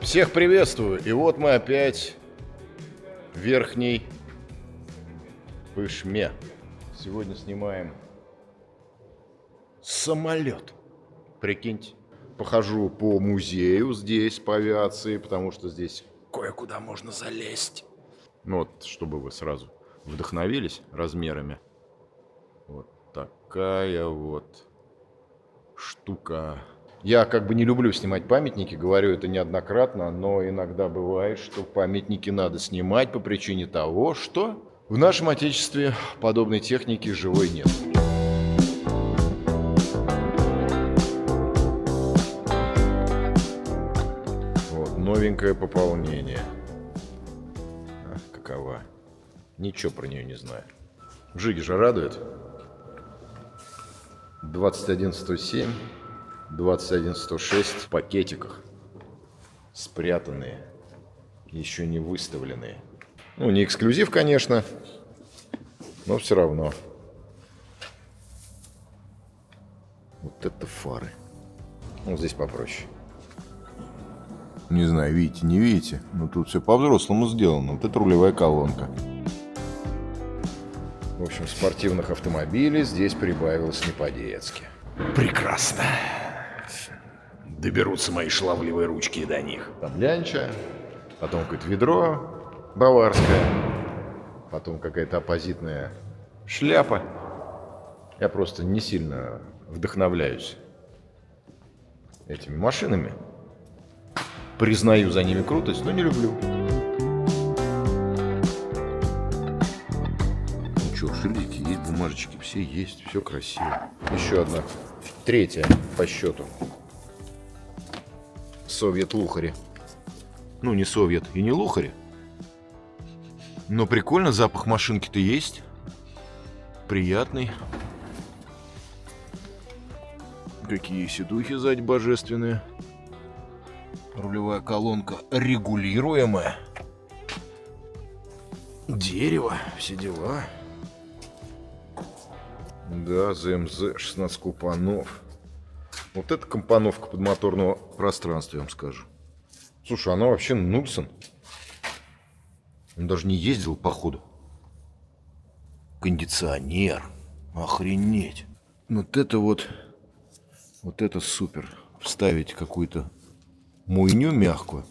Всех приветствую, и вот мы опять в Верхней Пышме. Сегодня снимаем самолет. Прикиньте, похожу по музею здесь, по авиации, потому что здесь кое-куда можно залезть. Ну вот, чтобы вы сразу вдохновились размерами. Вот такая вот штука. Я как бы не люблю снимать памятники, говорю это неоднократно, но иногда бывает, что памятники надо снимать по причине того, что в нашем Отечестве подобной техники живой нет. Вот, новенькое пополнение. Какова? Ничего про нее не знаю. Жиги же радует. 21107. 21106 в пакетиках, спрятанные, еще не выставленные. Ну, не эксклюзив, конечно, но все равно. Вот это фары. Ну, здесь попроще. Не знаю, видите, не видите, но тут все по-взрослому сделано. Вот это рулевая колонка. В общем, спортивных автомобилей здесь прибавилось не по-детски. Прекрасно. Доберутся мои шаловливые ручки до них. Там лянча, потом какое-то ведро баварское, потом какая-то оппозитная шляпа. Я просто не сильно вдохновляюсь этими машинами. Признаю за ними крутость, но не люблю. Ну что, шильдики есть, бумажечки все есть, все красиво. Еще одна, третья по счету. Совет-лухари. Ну, не совет и не лухари. Но прикольно, запах машинки-то есть. Приятный. Какие седухи сзади божественные. Рулевая колонка регулируемая. Дерево, все дела. Да, ЗМЗ 16 купанов. Вот это компоновка подмоторного пространства, я вам скажу. Слушай, она вообще Нульсон. Он даже не ездил, походу. Кондиционер. Охренеть. Вот это супер. Вставить какую-то муйню мягкую,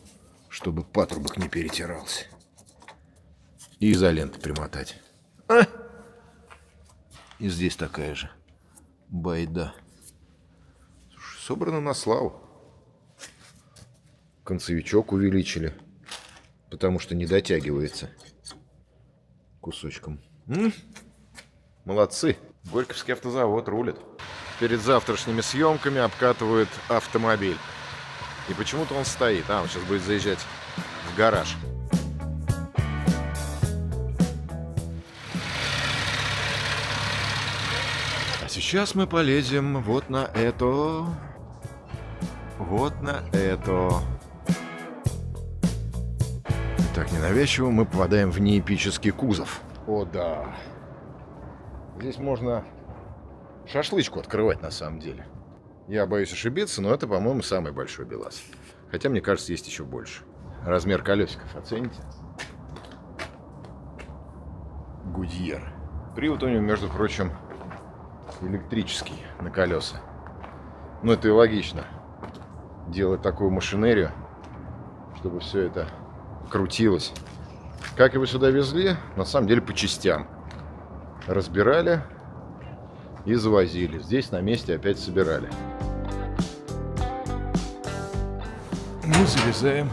чтобы патрубок не перетирался. И изолентой примотать. И здесь такая же байда. Собрано на славу. Концевичок увеличили, потому что не дотягивается кусочком. Молодцы. Горьковский автозавод рулит. Перед завтрашними съемками обкатывают автомобиль. И почему-то он стоит. Он сейчас будет заезжать в гараж. А сейчас мы полезем вот на это. Вот на это. Так, ненавязчиво мы попадаем в неэпический кузов. О, да. Здесь можно шашлычку открывать на самом деле. Я боюсь ошибиться, но это, по-моему, самый большой БелАЗ. Хотя, мне кажется, есть еще больше. Размер колесиков оцените. Гудьер. Привод у него, между прочим, электрический на колеса. Ну, это и логично. Делать такую машинерию, чтобы все это крутилось. Как его сюда везли? На самом деле по частям. Разбирали и завозили. Здесь на месте опять собирали. Мы залезаем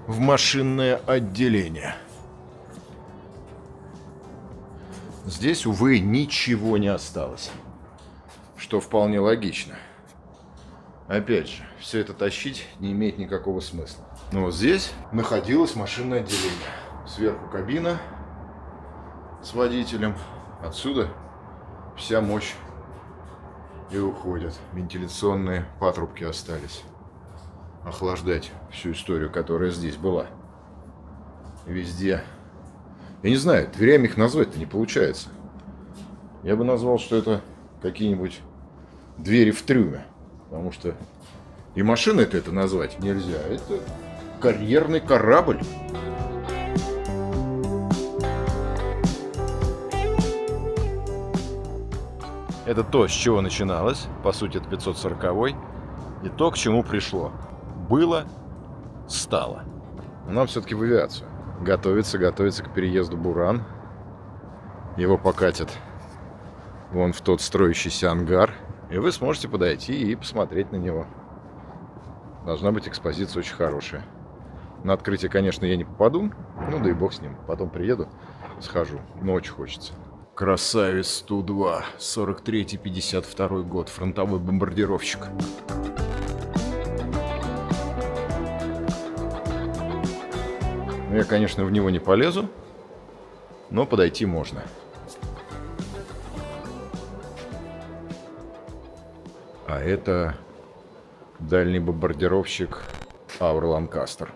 в машинное отделение. Здесь, увы, ничего не осталось. Что вполне логично. Опять же, все это тащить не имеет никакого смысла. Но вот здесь находилось машинное отделение. Сверху кабина с водителем. Отсюда вся мощь и уходит. Вентиляционные патрубки остались. Охлаждать всю историю, которая здесь была. Везде. Я не знаю, дверями их назвать-то не получается. Я бы назвал, что это какие-нибудь двери в трюме. Потому что и машиной это назвать нельзя. Это карьерный корабль. Это то, с чего начиналось. По сути, это 540-й. И то, к чему пришло. Было, стало. Нам все-таки в авиацию. Готовится к переезду Буран. Его покатят вон в тот строящийся ангар. И вы сможете подойти и посмотреть на него. Должна быть экспозиция очень хорошая. На открытие, конечно, я не попаду. Ну да и бог с ним. Потом приеду, схожу. Но очень хочется. Красавец Ту-2. 43-52 год. Фронтовой бомбардировщик. Ну, я, конечно, в него не полезу. Но подойти можно. А это дальний бомбардировщик Ауэр Ланкастер.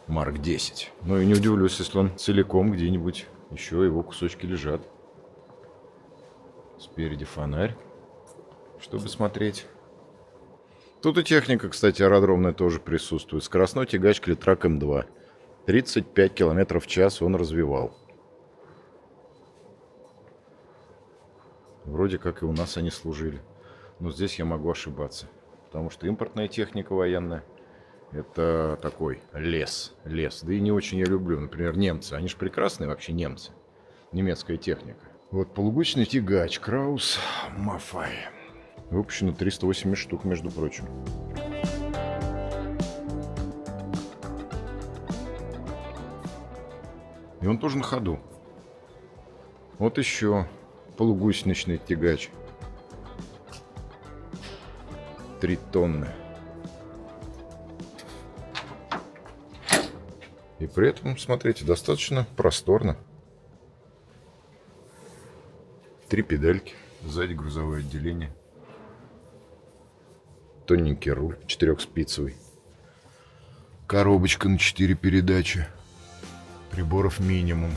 Марк 10. Ну и не удивлюсь, если он целиком где-нибудь еще его кусочки лежат. Спереди фонарь, чтобы смотреть. Тут и техника, кстати, аэродромная тоже присутствует. Скоростной тягач Клитрак М2. 35 км в час он развивал. Вроде как и у нас они служили. Но здесь я могу ошибаться. Потому что импортная техника военная — это такой лес. Да и не очень я люблю. Например, немцы. Они же прекрасные вообще немцы. Немецкая техника. Вот полугусечный тягач Краус Мафай. Выпущено 380 штук, между прочим. И он тоже на ходу. Вот еще полугусеничный тягач. 3 тонны. И при этом, смотрите, достаточно просторно. 3 педальки. Сзади грузовое отделение. Тоненький руль, 4-спицевый. Коробочка на 4 передачи. Приборов минимум.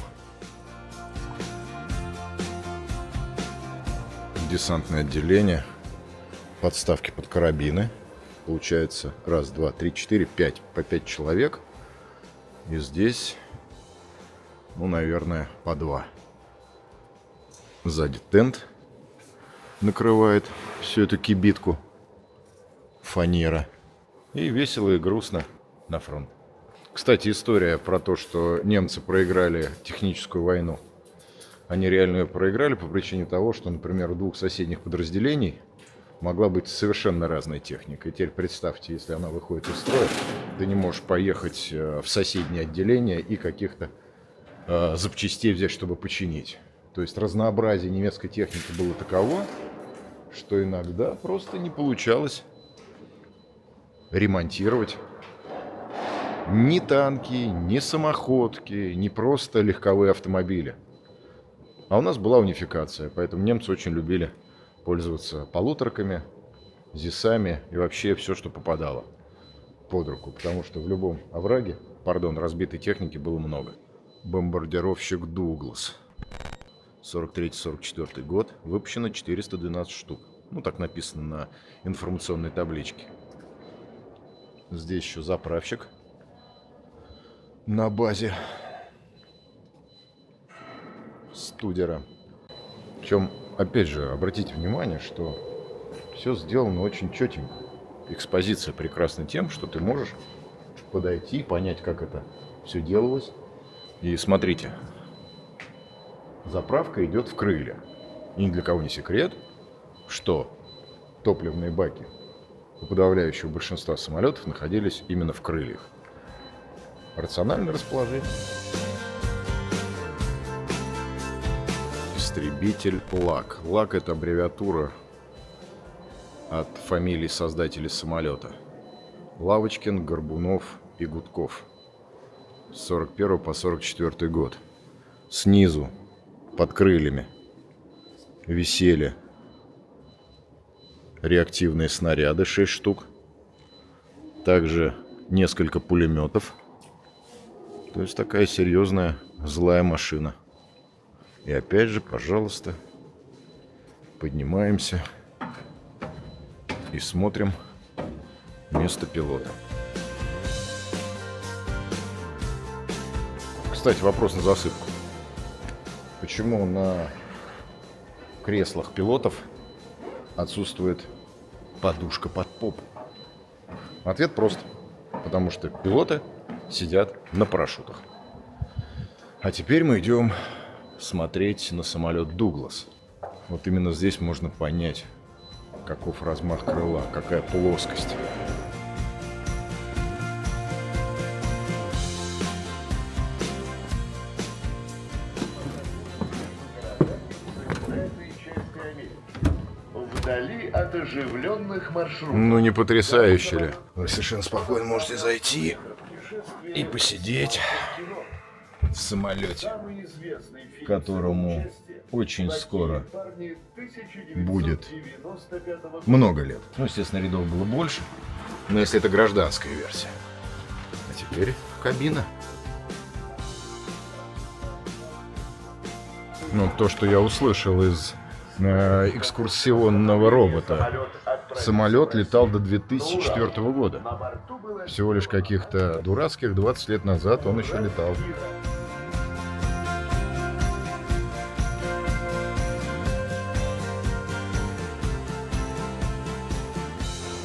Десантное отделение. Подставки под карабины. Получается 1, 2, 3, 4, 5. По 5 человек. И здесь, ну, наверное, по 2. Сзади тент накрывает всю эту кибитку. Фанера. И весело и грустно на фронт. Кстати, история про то, что немцы проиграли техническую войну. Они реально ее проиграли по причине того, что, например, у 2 соседних подразделений могла быть совершенно разная техника. И теперь представьте, если она выходит из строя, ты не можешь поехать в соседнее отделение и каких-то запчастей взять, чтобы починить. То есть разнообразие немецкой техники было таково, что иногда просто не получалось ремонтировать ни танки, ни самоходки, ни просто легковые автомобили. А у нас была унификация, поэтому немцы очень любили пользоваться полуторками, ЗИСами и вообще все, что попадало под руку, потому что в любом овраге, разбитой техники было много. Бомбардировщик Дуглас. 43-44 год. Выпущено 412 штук. Ну, так написано на информационной табличке. Здесь еще заправщик на базе Студера. Причем, опять же, обратите внимание, что все сделано очень четенько. Экспозиция прекрасна тем, что ты можешь подойти, понять, как это все делалось. И смотрите, заправка идет в крылья. И ни для кого не секрет, что топливные баки у подавляющего большинства самолетов находились именно в крыльях. Рациональное расположение. Истребитель ЛАК. ЛАК — это аббревиатура от фамилий создателей самолета. Лавочкин, Горбунов и Гудков. С 41 по 44 год. Снизу, под крыльями, висели реактивные снаряды, 6 штук. Также несколько пулеметов. То есть такая серьезная злая машина. И опять же, пожалуйста, поднимаемся и смотрим место пилота. Кстати, вопрос на засыпку. Почему на креслах пилотов отсутствует подушка под попу? Ответ прост. Потому что пилоты сидят на парашютах. А теперь мы идем смотреть на самолет Дуглас. Вот именно здесь можно понять, каков размах крыла, какая плоскость. Вдали от оживленных маршрутов. Ну не потрясающе ли? Вы совершенно спокойно можете зайти и посидеть в самолете, которому очень скоро будет много лет. Ну, естественно, рядов было больше, но если это гражданская версия. А теперь кабина. Ну, то, что я услышал из экскурсионного робота. Самолет летал до 2004 года. Всего лишь каких-то дурацких 20 лет назад он еще летал.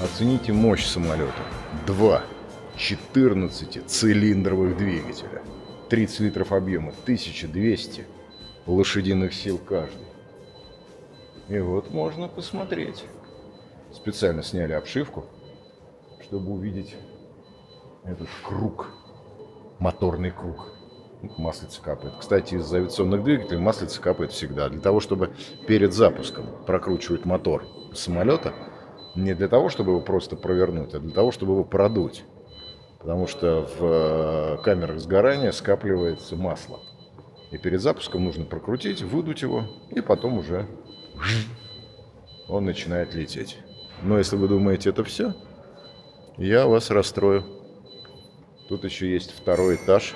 Оцените мощь самолета. Два 14-цилиндровых двигателя. 30 литров объема, 1200 лошадиных сил каждый. И вот можно посмотреть. Специально сняли обшивку, чтобы увидеть этот круг, моторный круг. Маслица капает. Кстати, из-за авиационных двигателей маслица капает всегда. Для того, чтобы перед запуском прокручивать мотор самолета. Не для того, чтобы его просто провернуть, а для того, чтобы его продуть. Потому что в камерах сгорания скапливается масло. И перед запуском нужно прокрутить, выдуть его, и потом уже он начинает лететь. Но если вы думаете, это все, я вас расстрою. Тут еще есть второй этаж.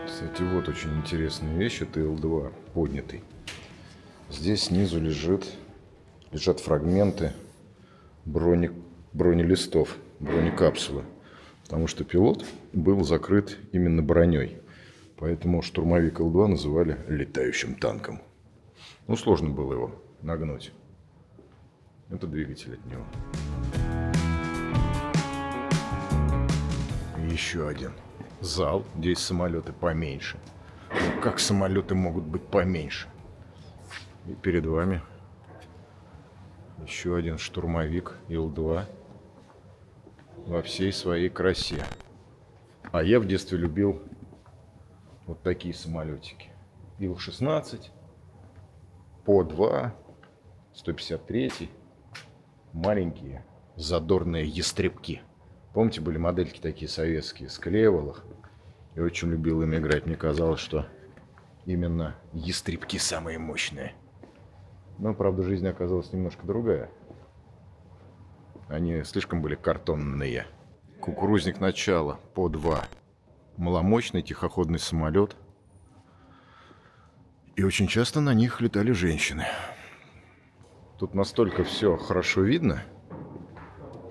Кстати, вот очень интересная вещь. Это Ил-2 поднятый. Здесь снизу лежат фрагменты бронелистов, бронекапсулы. Потому что пилот был закрыт именно броней. Поэтому штурмовик Ил-2 называли летающим танком. Ну, сложно было его нагнуть. Это двигатель от него. И еще один зал. Здесь самолеты поменьше. Ну, как самолеты могут быть поменьше? И перед вами еще один штурмовик Ил-2 во всей своей красе. А я в детстве любил вот такие самолетики. Ил-16, По-2, 153, маленькие задорные ястребки. Помните, были модельки такие советские, склеивал их. Я очень любил им играть. Мне казалось, что именно ястребки самые мощные. Но, правда, жизнь оказалась немножко другая. Они слишком были картонные. Кукурузник начала, По-2. Маломощный тихоходный самолет. И очень часто на них летали женщины. Тут настолько все хорошо видно,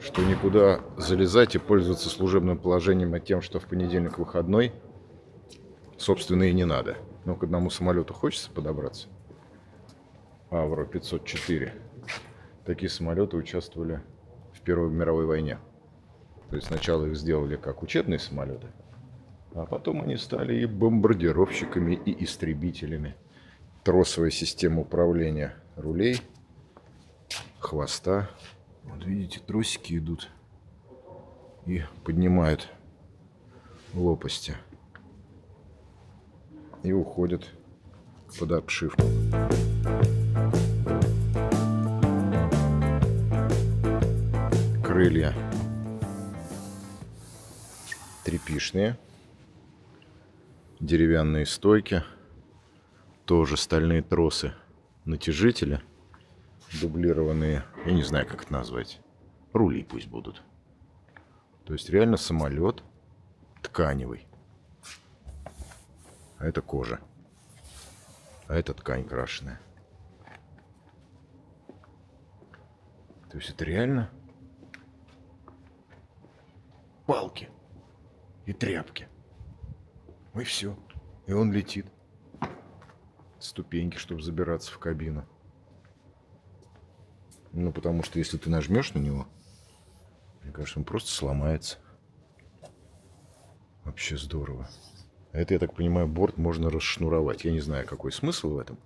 что никуда залезать и пользоваться служебным положением и тем, что в понедельник выходной, собственно, и не надо. Но к одному самолету хочется подобраться. Авро 504. Такие самолеты участвовали в Первой мировой войне. То есть сначала их сделали как учебные самолеты, а потом они стали и бомбардировщиками, и истребителями. Тросовая система управления рулей, хвоста. Вот видите, тросики идут и поднимают лопасти. И уходят под обшивку. Крылья трепишные. Деревянные стойки. Тоже стальные тросы натяжителя. Дублированные, я не знаю, как это назвать. Рули пусть будут. То есть реально самолет тканевый. А это кожа. А это ткань крашеная. То есть это реально палки и тряпки. И все. И он летит. Ступеньки, чтобы забираться в кабину. Ну, потому что если ты нажмешь на него, мне кажется, он просто сломается. Вообще здорово. Это, я так понимаю, борт можно расшнуровать. Я не знаю, какой смысл в этом.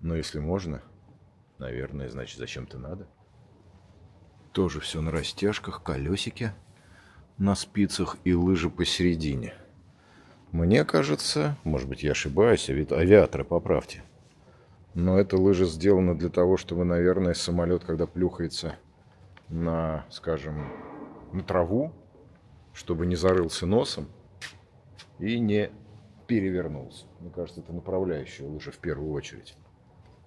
Но если можно, наверное, значит, зачем-то надо. Тоже все на растяжках, колесики на спицах и лыжи посередине. Мне кажется, может быть, я ошибаюсь, авиаторы, поправьте. Но эта лыжа сделана для того, чтобы, наверное, самолет, когда плюхается на, скажем, на траву, чтобы не зарылся носом и не перевернулся. Мне кажется, это направляющая лыжа в первую очередь.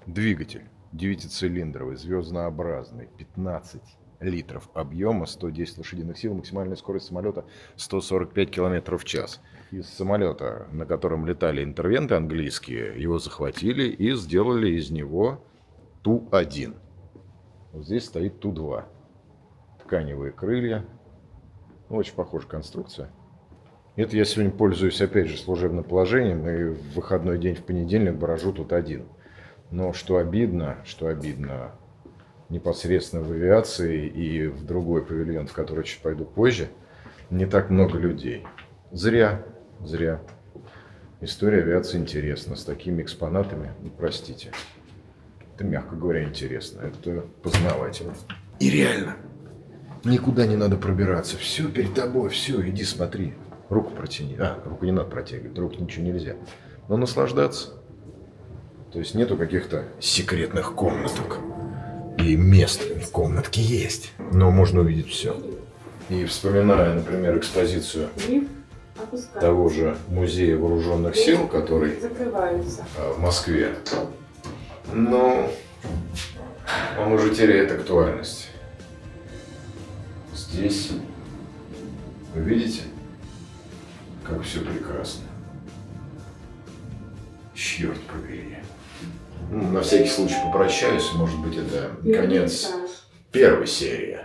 Двигатель 9-цилиндровый, звезднообразный, 15 литров объема, 110 лошадиных сил, максимальная скорость самолета 145 км в час. Из самолета, на котором летали интервенты английские, его захватили и сделали из него Ту-1. Вот здесь стоит Ту-2. Тканевые крылья. Очень похожая конструкция. Это я сегодня пользуюсь, опять же, служебным положением, и в выходной день в понедельник брожу Ту-1. Но что обидно, непосредственно в авиации и в другой павильон, в который чуть пойду позже, не так много людей. Зря. История авиации интересна. С такими экспонатами, ну, простите, это, мягко говоря, интересно. Это познавательно. И реально, никуда не надо пробираться. Все перед тобой, все, иди смотри. Руку протяни. Руку не надо протягивать, руку ничего нельзя. Но наслаждаться. То есть нету каких-то секретных комнаток. И мест в комнатке есть. Но можно увидеть все. И вспоминая, например, экспозицию того же музея вооруженных сил, который в Москве, но он уже теряет актуальность. Здесь вы видите, как все прекрасно. Черт побери. Ну, на всякий случай попрощаюсь. Может быть, это конец первой серии.